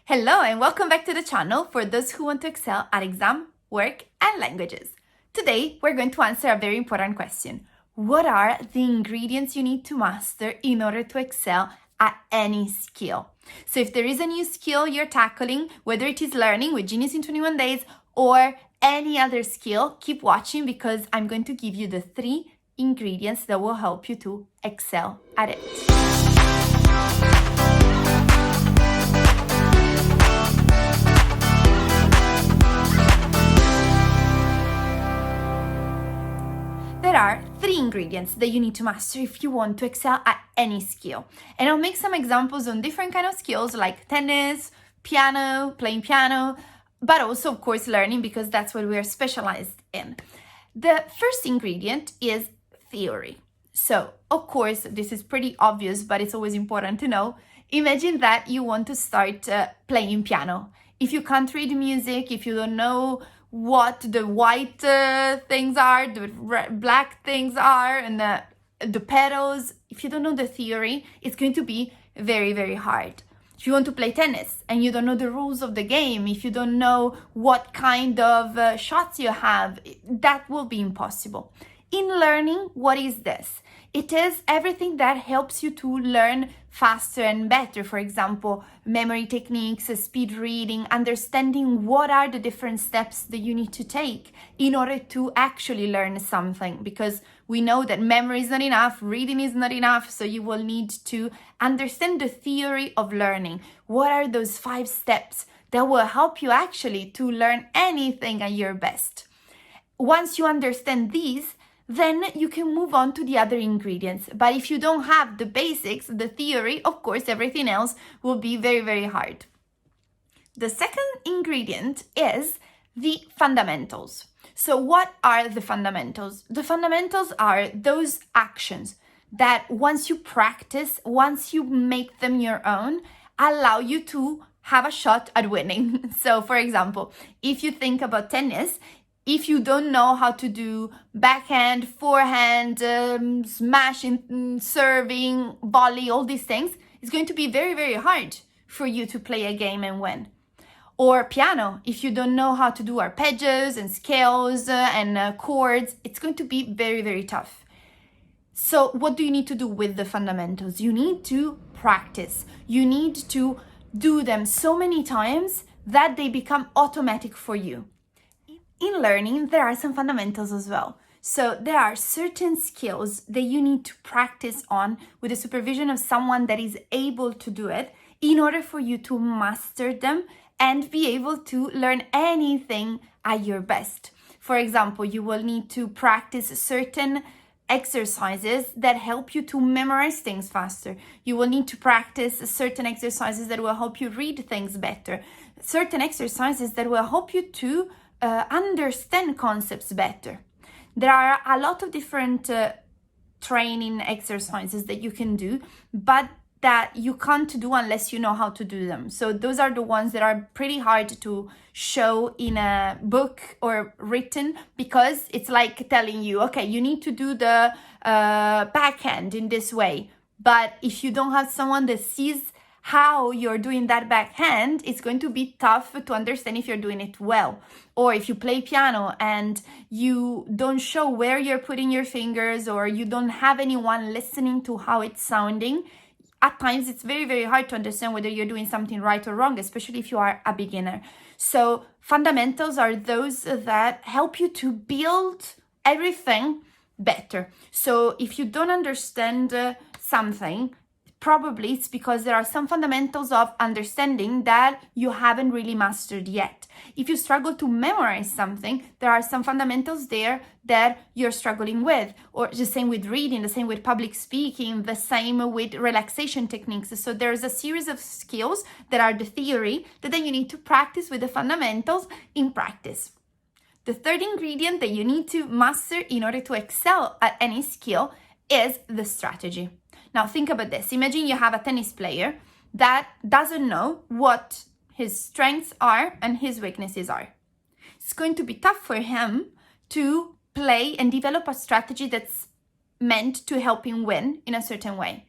Hello and welcome back to the channel for those who want to excel at exam, work and languages. Today we're going to answer a very important question. What are the ingredients you need to master in order to excel at any skill? So if there is a new skill you're tackling, whether it is learning with Genius in 21 Days or any other skill, keep watching because I'm going to give you the 3 ingredients that will help you to excel at it. There are 3 ingredients that you need to master if you want to excel at any skill. And I'll make some examples on different kind of skills like tennis, piano, playing piano, but also of course learning because that's what we are specialized in. The first ingredient is theory. So of course this is pretty obvious, but it's always important to know. Imagine that you want to start playing piano. If you can't read music, if you don't know what the white things are, the black things are, and the pedals. If you don't know the theory, it's going to be very, very hard. If you want to play tennis and you don't know the rules of the game, if you don't know what kind of shots you have, that will be impossible. In learning, what is this? It is everything that helps you to learn faster and better. For example, memory techniques, speed reading, understanding what are the different steps that you need to take in order to actually learn something. Because we know that memory is not enough, reading is not enough, so you will need to understand the theory of learning. What are those 5 steps that will help you actually to learn anything at your best? Once you understand these, then you can move on to the other ingredients. But if you don't have the basics, the theory, of course, everything else will be very, very hard. The second ingredient is the fundamentals. So what are the fundamentals? The fundamentals are those actions that once you practice, once you make them your own, allow you to have a shot at winning. So for example, if you think about tennis, if you don't know how to do backhand, forehand, smashing, serving, volley, all these things, it's going to be very, very hard for you to play a game and win. Or piano, if you don't know how to do arpeggios and scales and chords, it's going to be very, very tough. So what do you need to do with the fundamentals? You need to practice. You need to do them so many times that they become automatic for you. In learning, there are some fundamentals as well. So there are certain skills that you need to practice on with the supervision of someone that is able to do it in order for you to master them and be able to learn anything at your best. For example, you will need to practice certain exercises that help you to memorize things faster. You will need to practice certain exercises that will help you read things better. Certain exercises that will help you to understand concepts better. There are a lot of different training exercises that you can do, but that you can't do unless you know how to do them. So those are the ones that are pretty hard to show in a book or written, because it's like telling you, okay, you need to do the backhand in this way. But if you don't have someone that sees how you're doing that backhand, it's going to be tough to understand if you're doing it well. Or if you play piano and you don't show where you're putting your fingers, or you don't have anyone listening to how it's sounding, at times it's very, very hard to understand whether you're doing something right or wrong, especially if you are a beginner. So fundamentals are those that help you to build everything better. So if you don't understand something, probably it's because there are some fundamentals of understanding that you haven't really mastered yet. If you struggle to memorize something, there are some fundamentals there that you're struggling with. Or the same with reading, the same with public speaking, the same with relaxation techniques. So there's a series of skills that are the theory that then you need to practice with the fundamentals in practice. The third ingredient that you need to master in order to excel at any skill is the strategy. Now think about this. Imagine you have a tennis player that doesn't know what his strengths are and his weaknesses are. It's going to be tough for him to play and develop a strategy that's meant to help him win in a certain way.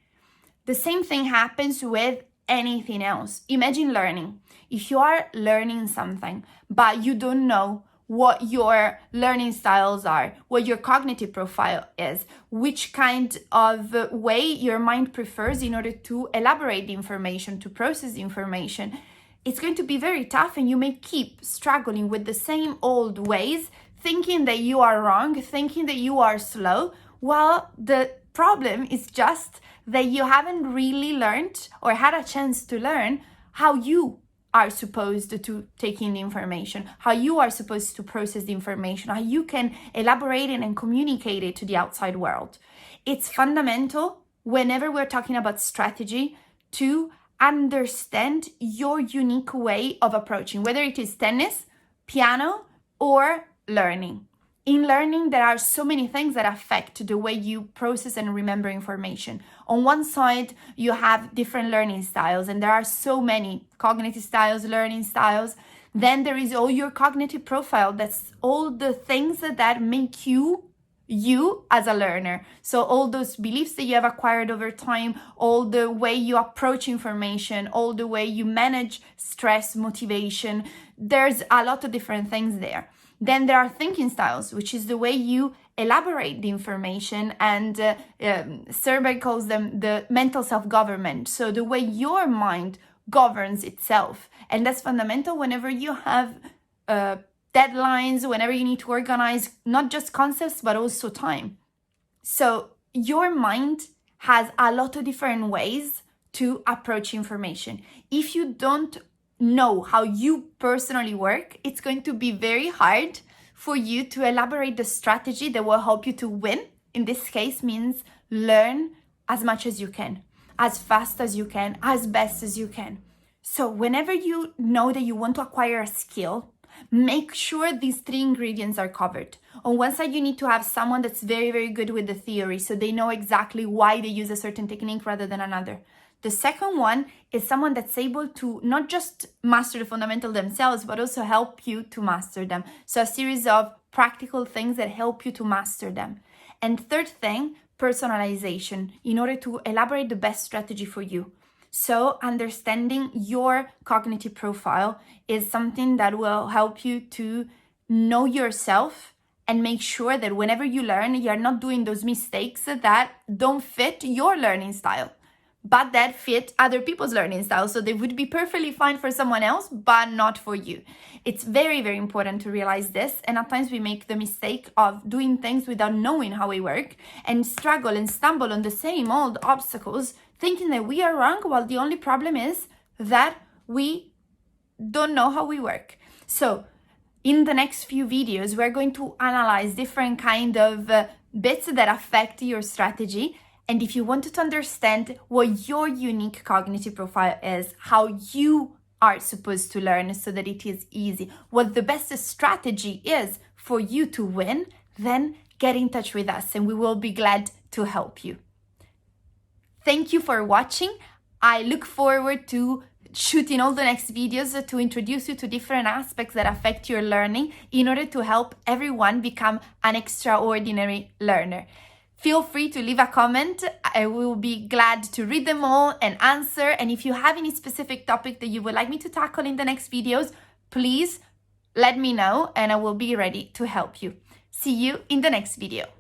The same thing happens with anything else. Imagine learning. If you are learning something, but you don't know what your learning styles are, what your cognitive profile is, which kind of way your mind prefers in order to elaborate the information, to process the information, it's going to be very tough, and you may keep struggling with the same old ways, thinking that you are wrong, thinking that you are slow. Well, the problem is just that you haven't really learned or had a chance to learn how you are supposed to take in the information, how you are supposed to process the information, how you can elaborate it and communicate it to the outside world. It's fundamental whenever we're talking about strategy to understand your unique way of approaching, whether it is tennis, piano, or learning. In learning, there are so many things that affect the way you process and remember information. On one side, you have different learning styles, and there are so many cognitive styles, learning styles. Then there is all your cognitive profile. That's all the things that make you as a learner. So all those beliefs that you have acquired over time, all the way you approach information, all the way you manage stress, motivation. There's a lot of different things there. Then there are thinking styles, which is the way you elaborate the information, and Serberg calls them the mental self-government. So the way your mind governs itself. And that's fundamental whenever you have deadlines, whenever you need to organize not just concepts, but also time. So your mind has a lot of different ways to approach information. If you don't know how you personally work, it's going to be very hard for you to elaborate the strategy that will help you to win. In this case means learn as much as you can, as fast as you can, as best as you can. So whenever you know that you want to acquire a skill, make sure these 3 ingredients are covered. On one side, you need to have someone that's very, very good with the theory, so they know exactly why they use a certain technique rather than another. The second one is someone that's able to not just master the fundamental themselves, but also help you to master them. So a series of practical things that help you to master them. And third thing, personalization, in order to elaborate the best strategy for you. So understanding your cognitive profile is something that will help you to know yourself and make sure that whenever you learn, you're not doing those mistakes that don't fit your learning style, but that fit other people's learning style. So they would be perfectly fine for someone else, but not for you. It's very, very important to realize this. And at times we make the mistake of doing things without knowing how we work and struggle and stumble on the same old obstacles, thinking that we are wrong, while the only problem is that we don't know how we work. So in the next few videos, we're going to analyze different kind of bits that affect your strategy. And if you wanted to understand what your unique cognitive profile is, how you are supposed to learn so that it is easy, what the best strategy is for you to win, then get in touch with us and we will be glad to help you. Thank you for watching. I look forward to shooting all the next videos to introduce you to different aspects that affect your learning in order to help everyone become an extraordinary learner. Feel free to leave a comment. I will be glad to read them all and answer. And if you have any specific topic that you would like me to tackle in the next videos, please let me know and I will be ready to help you. See you in the next video.